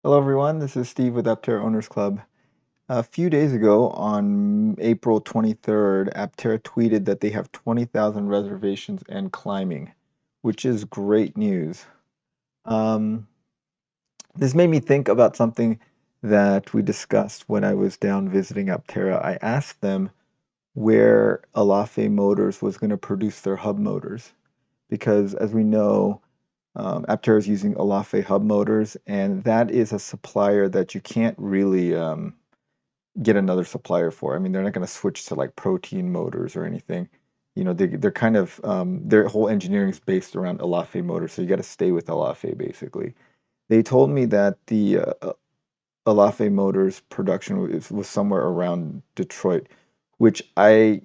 Hello everyone, this is Steve with Aptera Owners Club. A few days ago, on April 23rd, Aptera tweeted that they have 20,000 reservations and climbing, which is great news. Um, this made me think about something that we discussed when I was down visiting Aptera. I asked them where Elaphe Motors was going to produce their hub motors, because as we know, Aptera is using Elaphe hub motors, and that is a supplier that you can't really get another supplier for. I mean, they're not going to switch to like protein motors or anything. They're kind of their whole engineering is based around Elaphe motors, so you got to stay with Elaphe basically. They told me that the Elaphe motors production was somewhere around Detroit, which I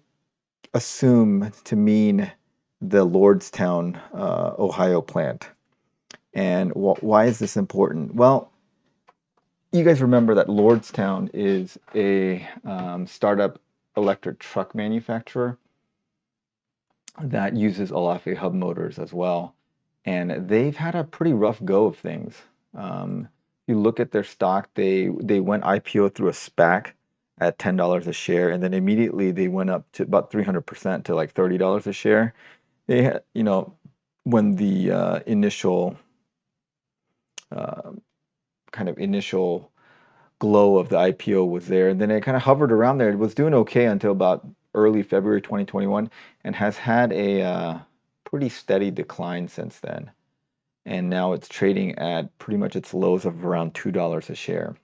assume to mean the Lordstown, Ohio plant. And why is this important? Well, you guys remember that Lordstown is a startup electric truck manufacturer that uses Elaphe hub motors as well. And they've had a pretty rough go of things. You look at their stock, they went IPO through a SPAC at $10 a share, and then immediately they went up to about 300% to like $30 a share. They had, when the uh, initial glow of the IPO was there, and then it kind of hovered around there. It was doing okay until about early February 2021, and has had a pretty steady decline since then. And now it's trading at pretty much its lows of around $2 a share.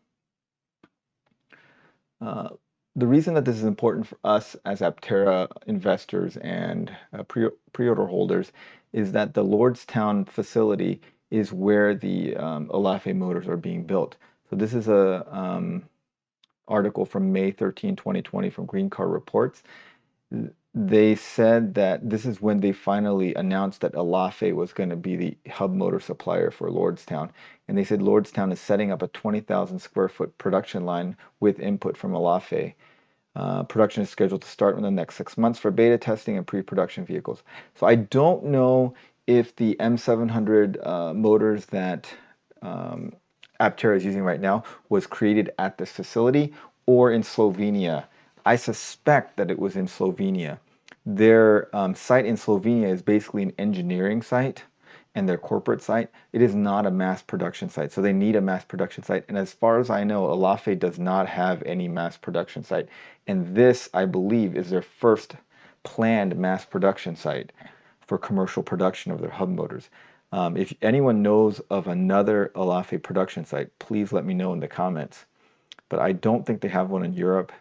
Uh, the reason that this is important for us as Aptera investors and pre-order holders is that the Lordstown facility is where the Elaphe motors are being built. So this is a article from May 13, 2020 from Green Car Reports. They said that this is when they finally announced that Elaphe was going to be the hub motor supplier for Lordstown. And they said Lordstown is setting up a 20,000 square foot production line with input from Elaphe. Production is scheduled to start in the next 6 months for beta testing and pre-production vehicles. So I don't know if the M700 motors that Aptera is using right now was created at this facility or in Slovenia. I suspect that it was in Slovenia. Their site in Slovenia is basically an engineering site, and their corporate site, it is not a mass production site. So they need a mass production site. And as far as I know, Elaphe does not have any mass production site. And this, I believe, is their first planned mass production site for commercial production of their hub motors. If anyone knows of another Elaphe production site, please let me know in the comments. But I don't think they have one in Europe.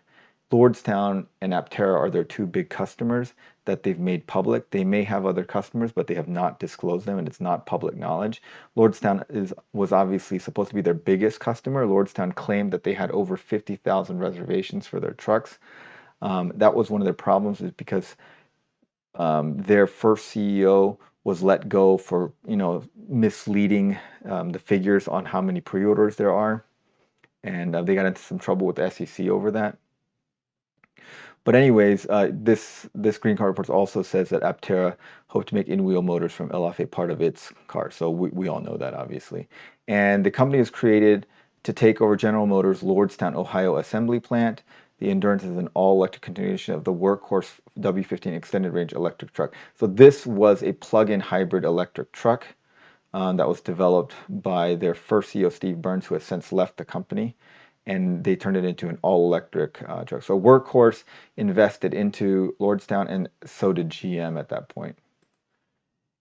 Lordstown and Aptera are their two big customers that they've made public. They may have other customers, but they have not disclosed them, and it's not public knowledge. Lordstown was obviously supposed to be their biggest customer. Lordstown claimed that they had over 50,000 reservations for their trucks. That was one of their problems, is because their first CEO was let go for misleading the figures on how many pre-orders there are, and they got into some trouble with the SEC over that. But anyways, this Green Car Reports also says that Aptera hoped to make in-wheel motors from Elaphe part of its car. So we all know that, obviously. And the company was created to take over General Motors' Lordstown, Ohio assembly plant. The Endurance is an all-electric continuation of the workhorse W15 extended range electric truck. So this was a plug-in hybrid electric truck that was developed by their first CEO, Steve Burns, who has since left the company, and they turned it into an all-electric truck. So Workhorse invested into Lordstown, and so did GM at that point.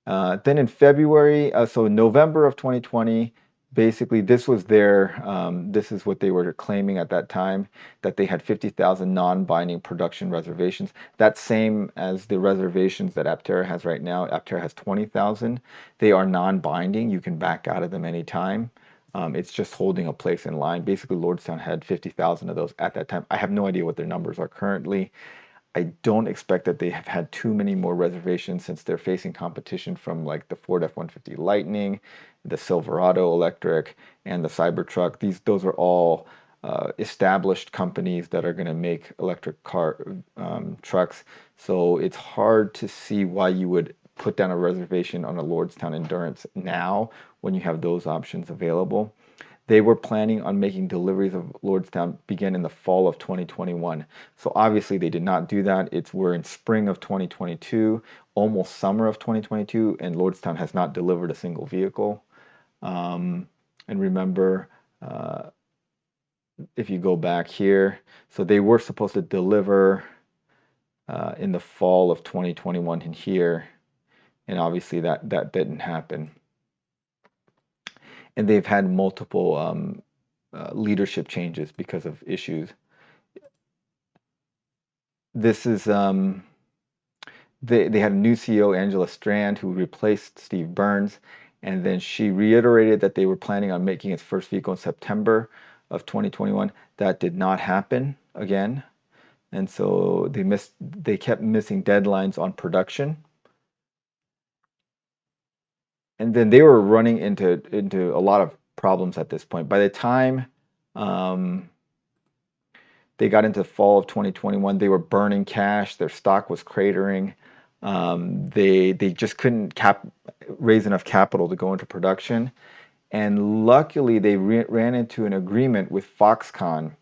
Then in February, so November of 2020, basically this was this is what they were claiming at that time, that they had 50,000 non-binding production reservations. That's same as the reservations that Aptera has right now. Aptera has 20,000. They are non-binding. You can back out of them anytime. It's just holding a place in line. Basically, Lordstown had 50,000 of those at that time. I have no idea what their numbers are currently. I don't expect that they have had too many more reservations, since they're facing competition from like the Ford F-150 Lightning, the Silverado Electric, and the Cybertruck. Those are all established companies that are going to make electric car trucks. So it's hard to see why you would put down a reservation on a Lordstown Endurance now when you have those options available. They were planning on making deliveries of Lordstown begin in the fall of 2021. So obviously they did not do that. We're in spring of 2022, almost summer of 2022, and Lordstown has not delivered a single vehicle. And remember, uh, if you go back here, so they were supposed to deliver in the fall of 2021 in here, and obviously that didn't happen. And they've had multiple leadership changes because of issues. This is they had a new CEO, Angela Strand, who replaced Steve Burns, and then she reiterated that they were planning on making its first vehicle in September of 2021. That did not happen again, and so they kept missing deadlines on production. And then they were running into a lot of problems at this point. By the time they got into fall of 2021, they were burning cash. Their stock was cratering. They just couldn't raise enough capital to go into production. And luckily, they ran into an agreement with Foxconn.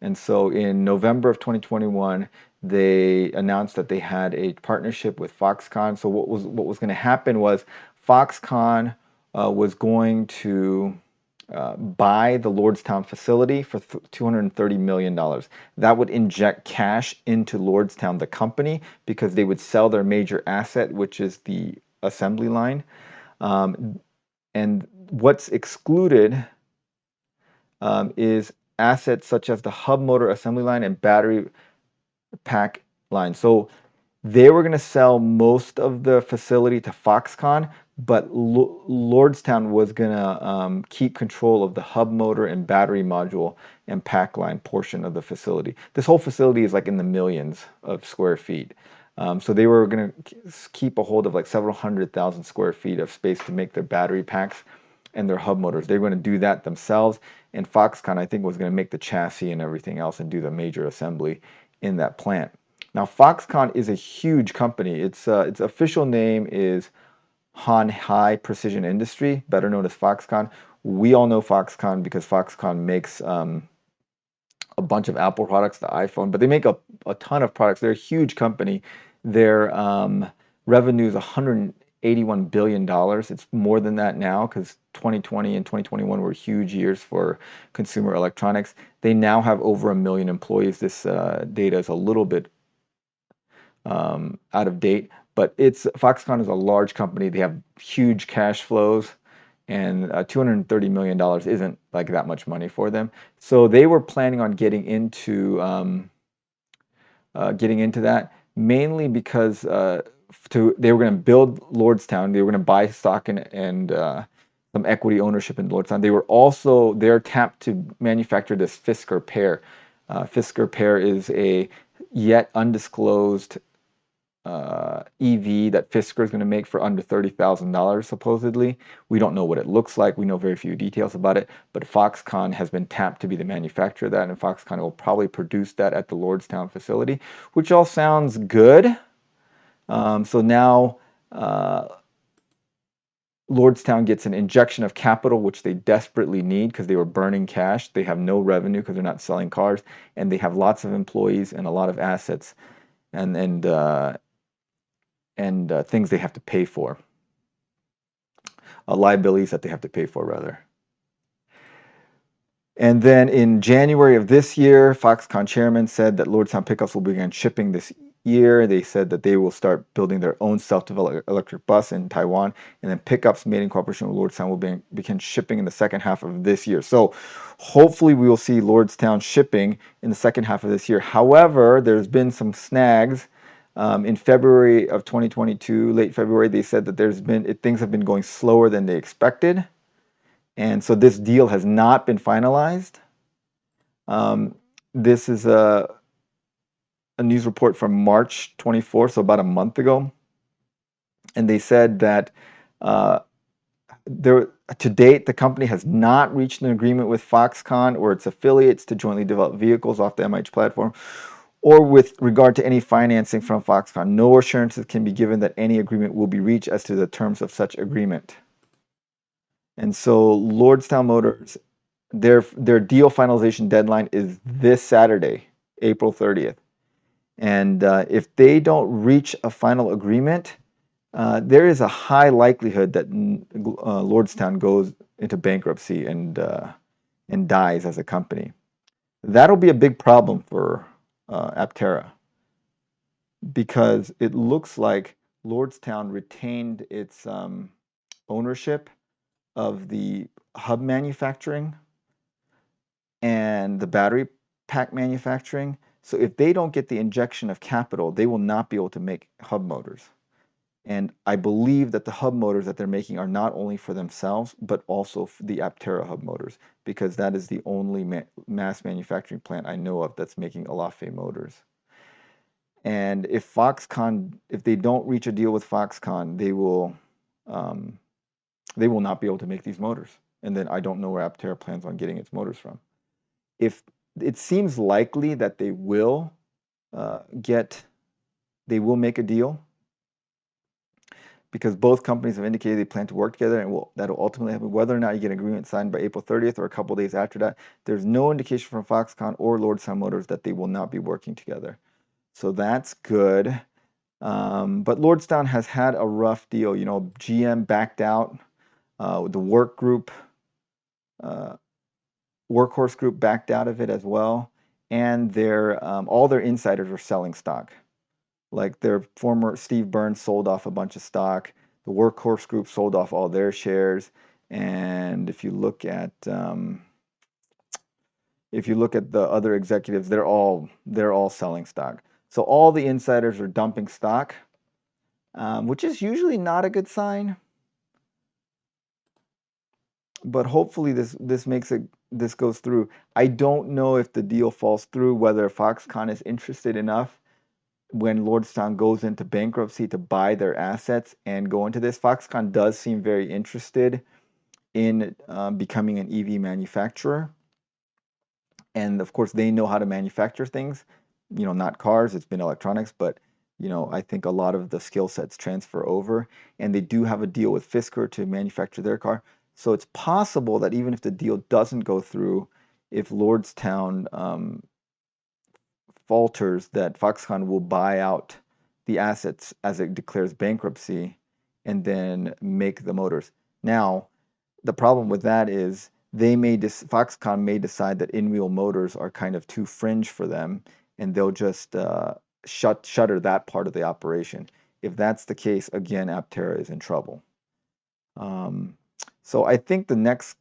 And so in November of 2021, they announced that they had a partnership with Foxconn. So what was going to happen was Foxconn was going to buy the Lordstown facility for $230 million. That would inject cash into Lordstown, the company, because they would sell their major asset, which is the assembly line. And what's excluded is assets such as the hub motor assembly line and battery pack line. So they were going to sell most of the facility to Foxconn, but Lordstown was going to keep control of the hub motor and battery module and pack line portion of the facility. This whole facility is like in the millions of square feet. So they were going to keep a hold of like several 100,000 square feet of space to make their battery packs and their hub motors. They were going to do that themselves, and Foxconn, I think, was going to make the chassis and everything else and do the major assembly in that plant. Now, Foxconn is a huge company. Its official name is Han Hai Precision Industry, better known as Foxconn. We all know Foxconn because Foxconn makes a bunch of Apple products, the iPhone, but they make a ton of products. They're a huge company. Their revenue is $181 billion. It's more than that now because 2020 and 2021 were huge years for consumer electronics. They now have over 1 million employees. This data is a little bit out of date, but Foxconn is a large company. They have huge cash flows, and $230 million isn't like that much money for them. So they were planning on getting into that mainly because they were going to build Lordstown. They were going to buy stock and some equity ownership in Lordstown. They're tapped to manufacture this Fisker Pear. Fisker Pear is a yet undisclosed EV that Fisker is going to make for under $30,000 supposedly. We don't know what it looks like. We know very few details about it, but Foxconn has been tapped to be the manufacturer of that, and Foxconn will probably produce that at the Lordstown facility, which all sounds good. So now Lordstown gets an injection of capital, which they desperately need because they were burning cash. They have no revenue because they're not selling cars, and they have lots of employees and a lot of assets and things they have to pay for, liabilities that they have to pay for, rather. And then in January of this year, Foxconn chairman said that Lordstown pickups will begin shipping this year. They said that they will start building their own self-developed electric bus in Taiwan, and then pickups made in cooperation with Lordstown will begin shipping in the second half of this year. So hopefully we will see Lordstown shipping in the second half of this year. However, there's been some snags. In February of 2022, late February, they said that things have been going slower than they expected. And so this deal has not been finalized. This is a news report from March 24, so about a month ago. And they said that to date, the company has not reached an agreement with Foxconn or its affiliates to jointly develop vehicles off the MIH platform, or with regard to any financing from Foxconn. No assurances can be given that any agreement will be reached as to the terms of such agreement. And so Lordstown Motors their deal finalization deadline is this Saturday, April 30th. And if they don't reach a final agreement, there is a high likelihood that Lordstown goes into bankruptcy and dies as a company. That'll be a big problem for Aptera because it looks like Lordstown retained its ownership of the hub manufacturing and the battery pack manufacturing. So if they don't get the injection of capital, they will not be able to make hub motors. And I believe that the hub motors that they're making are not only for themselves, but also for the Aptera hub motors, because that is the only mass manufacturing plant I know of that's making Elaphe motors. And if Foxconn, if they don't reach a deal with Foxconn, they will not be able to make these motors. And then I don't know where Aptera plans on getting its motors from. If it seems likely that they will they will make a deal because both companies have indicated they plan to work together, and that'll ultimately happen. Whether or not you get an agreement signed by April 30th or a couple days after that, there's no indication from Foxconn or Lordstown Motors that they will not be working together. So that's good. But Lordstown has had a rough deal. You know, GM backed out. The Workhorse Group backed out of it as well, and all their insiders are selling stock. Like their former Steve Burns sold off a bunch of stock. The Workhorse Group sold off all their shares. And if you look at the other executives, they're all selling stock. So all the insiders are dumping stock, which is usually not a good sign. But hopefully this goes through. I don't know if the deal falls through, whether Foxconn is interested enough when Lordstown goes into bankruptcy to buy their assets and go into this. Foxconn does seem very interested in becoming an EV manufacturer. And of course, they know how to manufacture things, you know, not cars, it's been electronics, but you know, I think a lot of the skill sets transfer over, and they do have a deal with Fisker to manufacture their car. So it's possible that even if the deal doesn't go through, if Lordstown falters, that Foxconn will buy out the assets as it declares bankruptcy and then make the motors. Now, the problem with that is Foxconn may decide that in-wheel motors are kind of too fringe for them, and they'll just shutter that part of the operation. If that's the case, again, Aptera is in trouble. So I think the next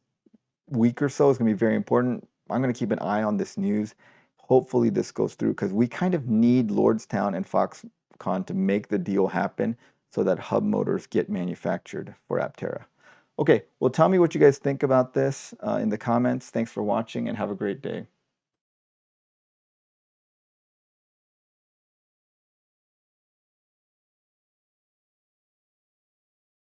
week or so is going to be very important. I'm going to keep an eye on this news. Hopefully this goes through because we kind of need Lordstown and Foxconn to make the deal happen so that hub motors get manufactured for Aptera. Okay, well, tell me what you guys think about this in the comments. Thanks for watching and have a great day.